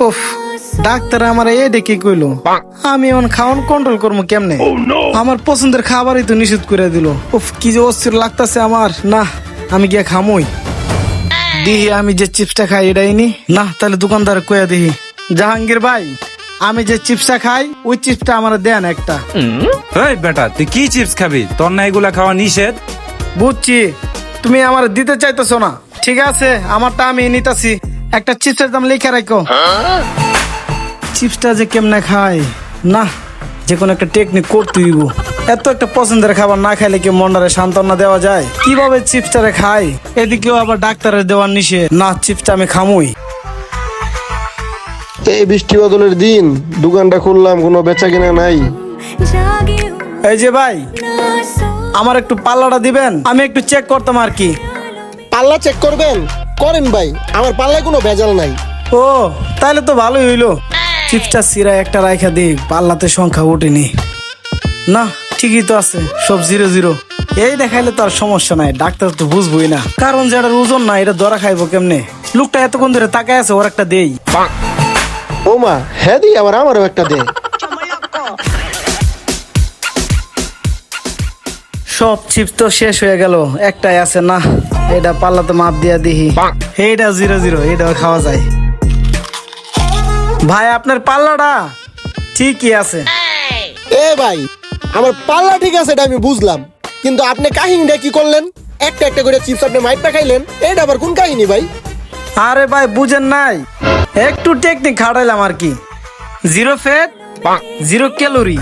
উফ, ডাক্তার আমার এই ডেকে কইলো আমি এখন খাওয়ান কন্ট্রোল করবো কেমনে? আমার পছন্দের খাবারই তো নিষেধ করে দিল। উফ, কি যে অস্থির লাগতেছে আমার। না, আমি গিয়ে খামই। দিহি আমি যে চিপসটা খাই এটাই নি না, তাহলে দোকানদার কইয়া দিহি, জাহাঙ্গীর ভাই আমি যে চিপসটা খাই ওই চিপসটা আমার দেন একটা। এই বেটা, তুই কি চিপস খাবি? তোর না এগুলা খাওয়া নিষেধ। বুঝছি, তুমি আমার দিতে চাইতেছো না, ঠিক আছে আমারটা আমি নিতাছি। একটা চিপসের দাম লিখে রাখো। চিপসটা যে কেমনে খাই, না যে কোনো একটা টেকনিক করতে হইব। এত একটা পছন্দের খাবার না খাইলে কি মনটারে সান্ত্বনা দেওয়া যায়? কিভাবে চিপসটারে খাই? এদিকেও আবার ডাক্তারের দেওয়ার নিষেধ। না, চিপসটা আমি খামুই। এই বৃষ্টি বাদলের দিন দোকানটা খুললাম, কোনো বেচা কিনা নাই। এই যে ভাই, আমার একটু পাল্লাটা দিবেন, আমি একটু চেক করতাম আর কি। পাল্লা চেক করবেন? করেন ভাই, আমার পাল্লায় কোনো ভেজাল নাই। ও, তাহলে তো ভালোই হইলো। চিপসটা সিরা একটা রাইখা দিই, পাল্লাতে সংখ্যা ওঠেনি। না, ঠিকই তো আছে, সব 0-0। এই দেখাইলে তো আর সমস্যা নাই, ডাক্তার তো বুঝবই না, কারণ যেটার ওজন না এটা ধরা খাইবো কেমনে? লোকটা এতক্ষণ ধরে তাকায় আছে, ওর একটা দেই। ও মা, হ্যাঁ দি, আবার আমারও একটা দে। সব চিপস তো শেষ হয়ে গেল, একটাই আছে। না, এটা পাল্লাতে মাপ দিয়া দিহি। এইটা 0-0, এটাও খাওয়া যায়। ভাই আপনার পাল্লাটা ঠিকই আছে। এ ভাই, আমার পাল্লা ঠিক আছে, এটা আমি বুঝলাম, কিন্তু আপনি কাহিনীটা কি করলেন? একটা একটা করে চিপস আপনি মাইপটা খাইলেন, এটা আবার কোন কাহিনী ভাই? আরে ভাই বুঝেন নাই, একটু টেকনিক খাটাইলাম আর কি। 0 ফ্যাট 0 ক্যালোরি।